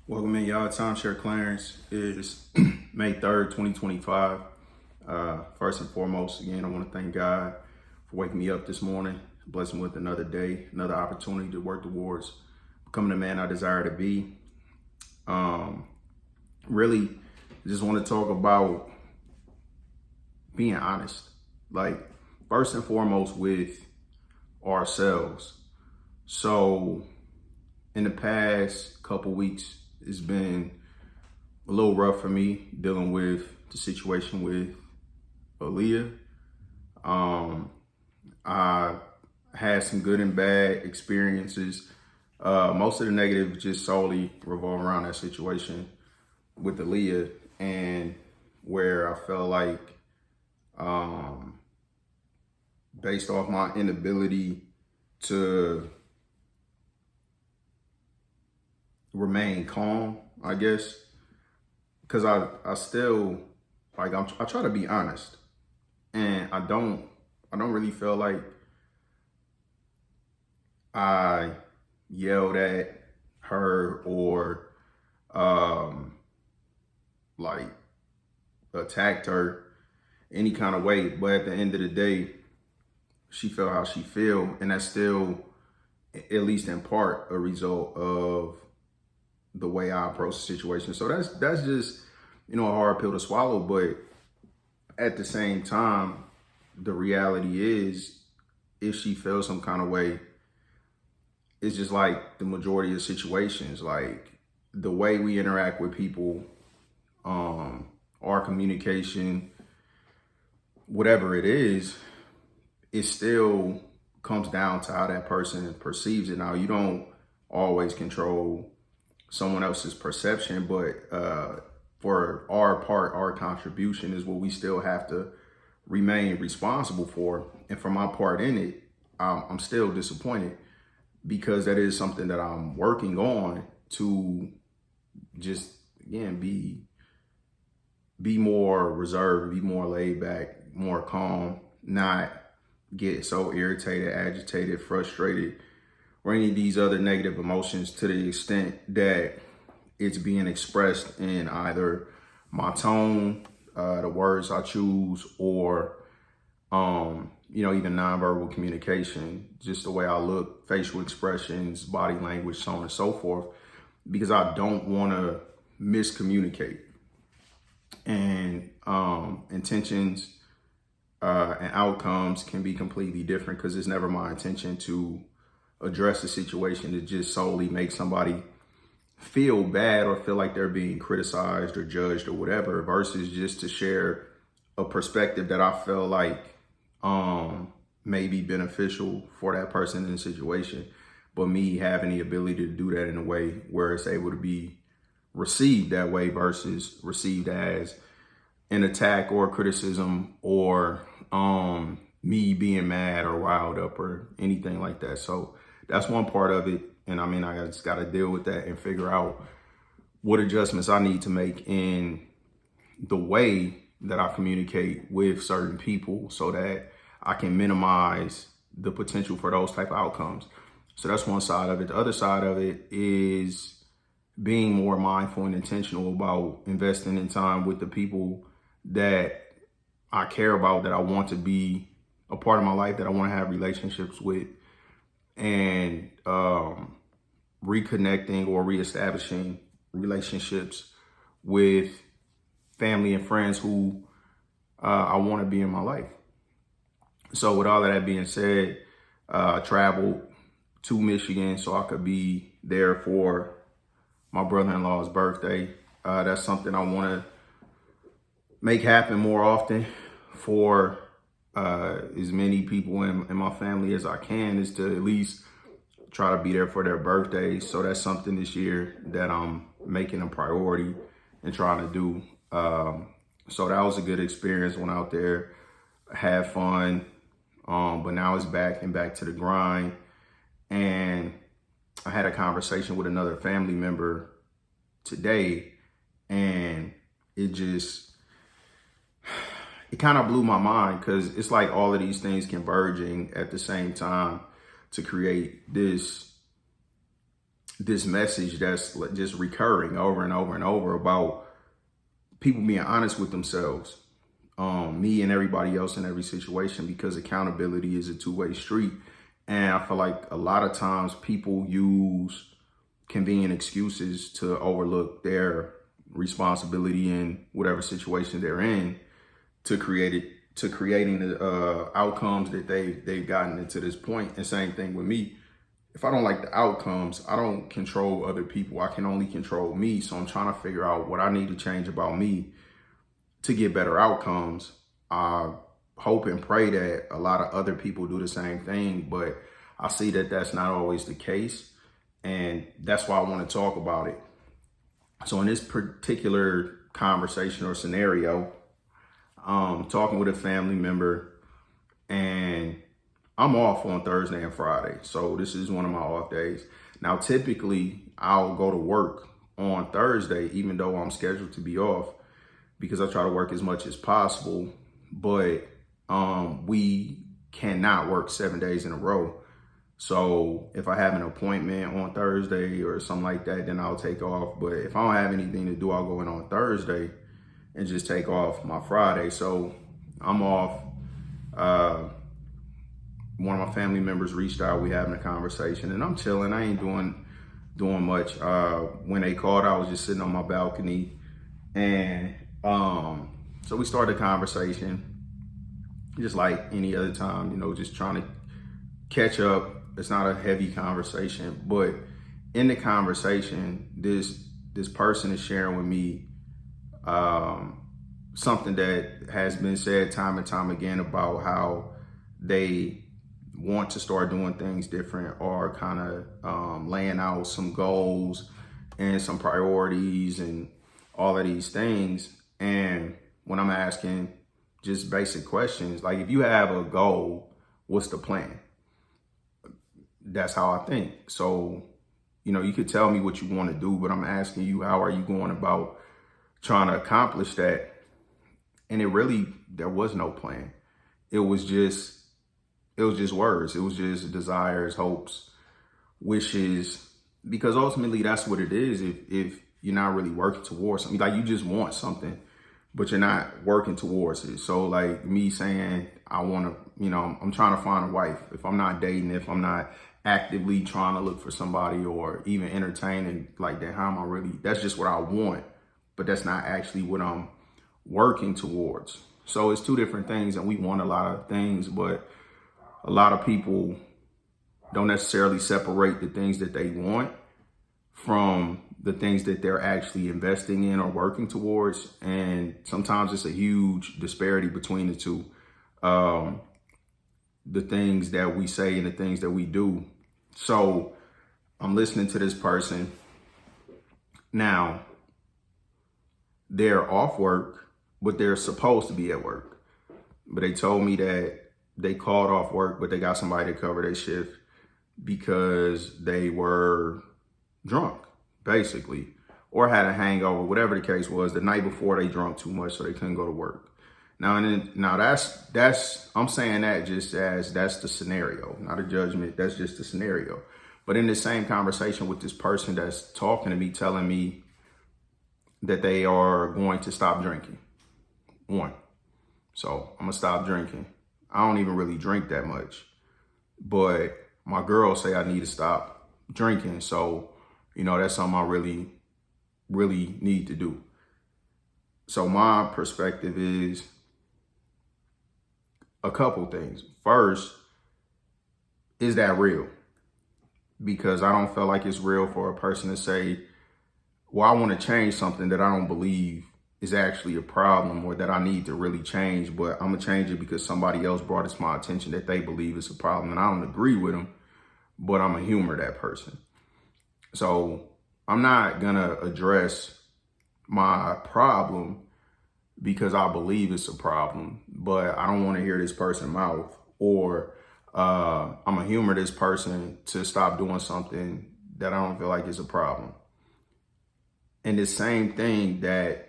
Welcome in, y'all. Timeshare Clarence is May 3rd, 2025. First and foremost, again, I want to thank God for waking me up this morning, blessing with another day, another opportunity to work towards becoming the man I desire to be. Really, just want to talk about being honest. Like, first and foremost, with ourselves. So, in the past couple weeks, it's been a little rough for me dealing with the situation with Aaliyah. I had some good and bad experiences. Most of the negative just solely revolve around that situation with Aaliyah, and where I felt like, based off my inability to remain calm, I guess, because I still like I try to be honest, and I don't really feel like I yelled at her or like attacked her any kind of way. But at the end of the day, she felt how she feel, and that's still, at least in part, a result of the way I approach the situation. So that's just, a hard pill to swallow. But at the same time, the reality is, if she feels some kind of way, it's just like the majority of situations, like the way we interact with people, our communication, whatever it is, it still comes down to how that person perceives it. Now, you don't always control someone else's perception, but for our part, our contribution is what we still have to remain responsible for. And for my part in it, I'm still disappointed, because that is something that I'm working on to just, again, be more reserved, be more laid back, more calm, not get so irritated, agitated, frustrated, or any of these other negative emotions, to the extent that it's being expressed in either my tone, the words I choose, or, even nonverbal communication, just the way I look, facial expressions, body language, so on and so forth, because I don't want to miscommunicate. And intentions and outcomes can be completely different, because it's never my intention to address the situation to just solely make somebody feel bad or feel like they're being criticized or judged or whatever, versus just to share a perspective that I feel like may be beneficial for that person in the situation, but me having the ability to do that in a way where it's able to be received that way versus received as an attack or criticism, or me being mad or riled up or anything like that. So that's one part of it. And I just got to deal with that and figure out what adjustments I need to make in the way that I communicate with certain people, so that I can minimize the potential for those type of outcomes. So that's one side of it. The other side of it is being more mindful and intentional about investing in time with the people that I care about, that I want to be a part of my life, that I want to have relationships with, and reconnecting or reestablishing relationships with family and friends who I want to be in my life. So with all of that being said, I traveled to Michigan so I could be there for my brother-in-law's birthday. That's something I want to make happen more often for as many people in my family as I can, is to at least try to be there for their birthdays. So that's something this year that I'm making a priority and trying to do. So that was a good experience. Went out there, had fun, but now it's back to the grind. And I had a conversation with another family member today, and it kind of blew my mind, because it's like all of these things converging at the same time to create this this message that's just recurring over and over and over about people being honest with themselves, me and everybody else in every situation, because accountability is a two-way street. And I feel like a lot of times people use convenient excuses to overlook their responsibility in whatever situation they're in to creating the outcomes that they've gotten into this point. And same thing with me. If I don't like the outcomes, I don't control other people. I can only control me. So I'm trying to figure out what I need to change about me to get better outcomes. I hope and pray that a lot of other people do the same thing, but I see that that's not always the case. And that's why I want to talk about it. So in this particular conversation or scenario, talking with a family member, and I'm off on Thursday and Friday. So this is one of my off days. Now, typically I'll go to work on Thursday, even though I'm scheduled to be off, because I try to work as much as possible. But we cannot work 7 days in a row. So if I have an appointment on Thursday or something like that, then I'll take off. But if I don't have anything to do, I'll go in on Thursday and just take off my Friday. So I'm off. One of my family members reached out. We having a conversation, and I'm chilling. I ain't doing much. When they called, I was just sitting on my balcony, and so we started a conversation, just like any other time, you know, just trying to catch up. It's not a heavy conversation, but in the conversation, this person is sharing with me something that has been said time and time again about how they want to start doing things different, or kind of laying out some goals and some priorities and all of these things. And when I'm asking just basic questions, like, if you have a goal, what's the plan? That's how I think. So, you know, you could tell me what you want to do, but I'm asking you, how are you going about trying to accomplish that? And there was no plan. It was just words. It was just desires, hopes, wishes, because ultimately that's what it is. If you're not really working towards something, like, you just want something, but you're not working towards it. So like me saying, I want to, you know, I'm trying to find a wife. If I'm not dating, if I'm not actively trying to look for somebody or even entertaining like that, how am I really, that's just what I want, but that's not actually what I'm working towards. So it's two different things, and we want a lot of things, but a lot of people don't necessarily separate the things that they want from the things that they're actually investing in or working towards. And sometimes it's a huge disparity between the two. The things that we say and the things that we do. So I'm listening to this person. Now, they're off work, but they're supposed to be at work. But they told me that they called off work, but they got somebody to cover their shift because they were drunk, basically, or had a hangover, whatever the case was. The night before, they drunk too much, so they couldn't go to work. Now that's I'm saying that just as that's the scenario, not a judgment. That's just the scenario. But in the same conversation with this person that's talking to me, telling me that they are going to stop drinking. One, so I'm gonna stop drinking. I don't even really drink that much, but my girls say I need to stop drinking. So, you know, that's something I really, really need to do. So my perspective is a couple things. First, is that real? Because I don't feel like it's real for a person to say, well, I want to change something that I don't believe is actually a problem, or that I need to really change, but I'm gonna change it because somebody else brought it to my attention that they believe is a problem, and I don't agree with them, but I'm gonna humor that person. So I'm not gonna address my problem because I believe it's a problem, but I don't want to hear this person's mouth, or I'm gonna humor this person to stop doing something that I don't feel like is a problem. And the same thing, that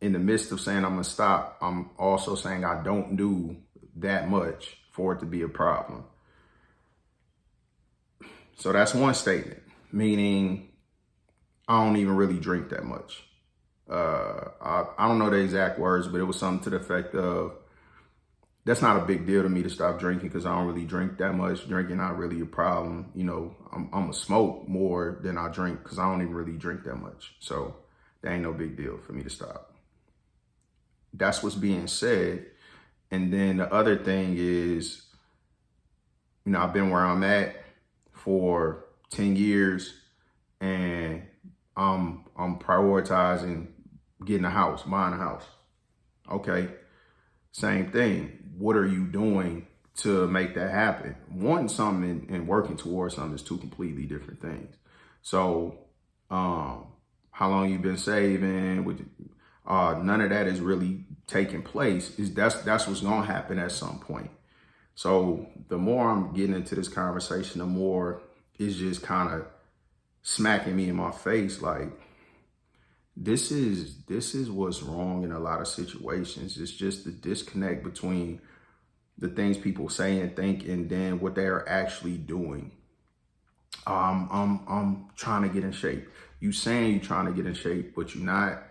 in the midst of saying I'm gonna stop, I'm also saying I don't do that much for it to be a problem. So that's one statement, meaning I don't even really drink that much. I don't know the exact words, but it was something to the effect of, that's not a big deal to me to stop drinking because I don't really drink that much. Drinking not really a problem. You know, I'm a smoke more than I drink because I don't even really drink that much. So that ain't no big deal for me to stop. That's what's being said. And then the other thing is, you know, I've been where I'm at for 10 years and I'm prioritizing getting a house, buying a house. Okay. Same thing. What are you doing to make that happen? Wanting something and working towards something is two completely different things. So, how long you been saving? None of that is really taking place. That's what's gonna happen at some point. So the more I'm getting into this conversation, the more it's just kind of smacking me in my face like, this is what's wrong in a lot of situations. It's just the disconnect between the things people say and think and then what they are actually doing. I'm trying to get in shape. You saying you're trying to get in shape, but you're not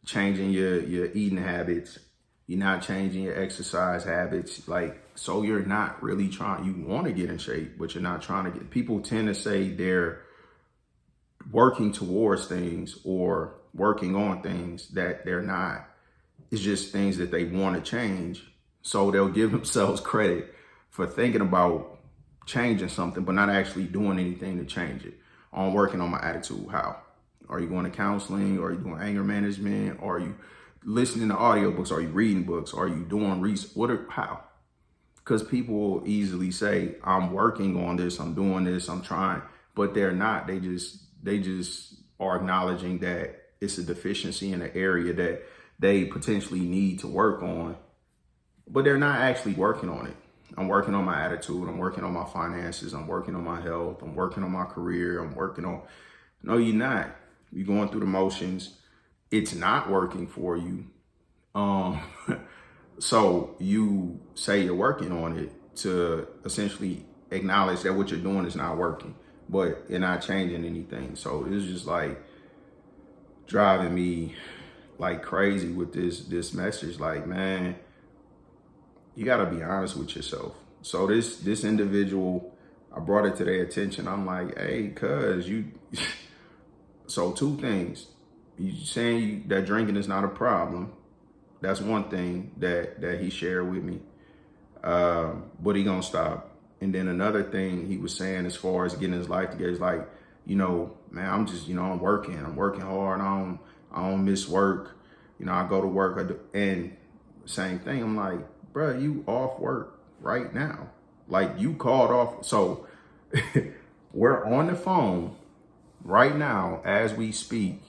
changing your eating habits. You're not changing your exercise habits. Like, so you're not really trying, you want to get in shape, but you're not trying to get, people tend to say they're working towards things or working on things that they're not. It's just things that they want to change. So they'll give themselves credit for thinking about changing something, but not actually doing anything to change it. I'm working on my attitude. How? Are you going to counseling? Are you doing anger management? Are you listening to audiobooks? Are you reading books? Are you doing research? How? Because people will easily say, I'm working on this, I'm doing this, I'm trying, but they're not. They just are acknowledging that it's a deficiency in an area that they potentially need to work on, but they're not actually working on it. I'm working on my attitude. I'm working on my finances. I'm working on my health. I'm working on my career. I'm working on, no, you're not. You're going through the motions. It's not working for you. So you say you're working on it to essentially acknowledge that what you're doing is not working, but you're not changing anything. So it's just like driving me like crazy with this message. Like, man, you got to be honest with yourself. So this individual, I brought it to their attention. I'm like, hey, cuz you, so two things. You saying that drinking is not a problem. That's one thing that he shared with me. But he gonna stop. And then another thing he was saying as far as getting his life together is like, you know, man, I'm just, you know, I'm working hard. I don't miss work. You know, I go to work and same thing. I'm like, bro, you off work right now. Like, you called off. So we're on the phone right now as we speak,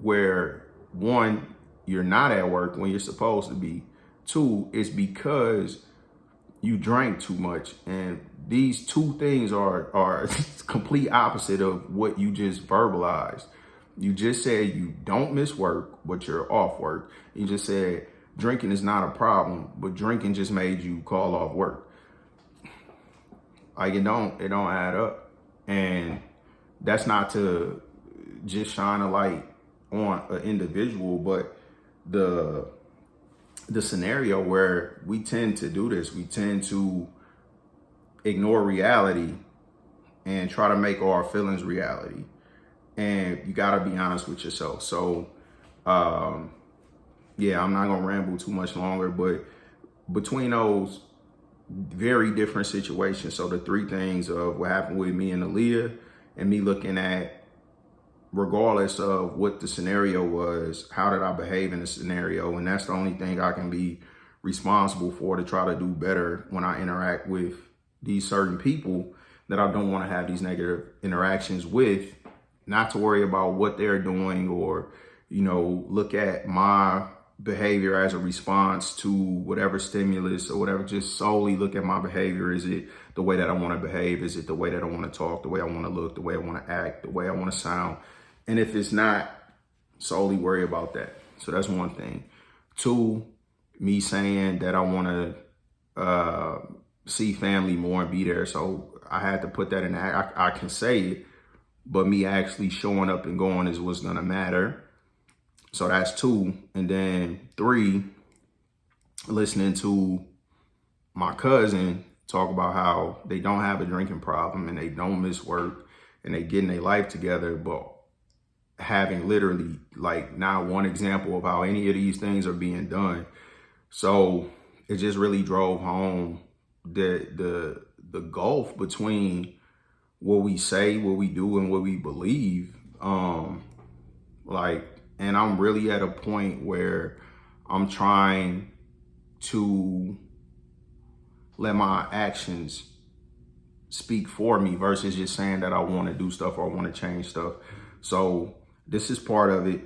where one, you're not at work when you're supposed to be. Two, it's because you drank too much. And these two things are complete opposite of what you just verbalized. You just said you don't miss work, but you're off work. You just said drinking is not a problem, but drinking just made you call off work. Like, it don't add up. And that's not to just shine a light on an individual, but the scenario where we tend to do this, we tend to ignore reality and try to make our feelings reality. And you got to be honest with yourself. So, yeah, I'm not going to ramble too much longer, but between those very different situations, so the three things of what happened with me and Aaliyah, and me looking at, regardless of what the scenario was, how did I behave in the scenario? And that's the only thing I can be responsible for, to try to do better when I interact with these certain people that I don't want to have these negative interactions with. Not to worry about what they're doing or, you know, look at my behavior as a response to whatever stimulus or whatever. Just solely look at my behavior. Is it the way that I want to behave? Is it the way that I want to talk, the way I want to look, the way I want to act, the way I want to sound? And if it's not, solely worry about that. So that's one thing. Two, me saying that I want to see family more and be there. So I had to put that in. I can say it, but me actually showing up and going is what's gonna matter. So that's 2. And then 3, listening to my cousin talk about how they don't have a drinking problem and they don't miss work and they getting their life together, but having literally like not one example of how any of these things are being done. So it just really drove home the gulf between what we say, what we do, and what we believe. And I'm really at a point where I'm trying to let my actions speak for me versus just saying that I want to do stuff or I want to change stuff. So this is part of it.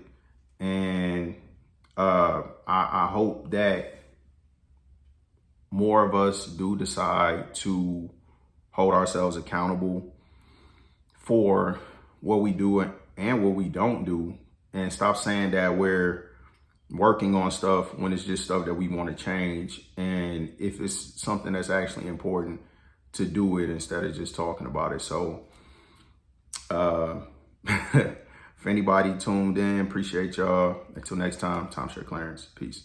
And I hope that more of us do decide to hold ourselves accountable for what we do and what we don't do, and stop saying that we're working on stuff when it's just stuff that we want to change. And if it's something that's actually important, to do it instead of just talking about it. So if anybody tuned in, appreciate y'all. Until next time, Timeshare Clarence. Peace.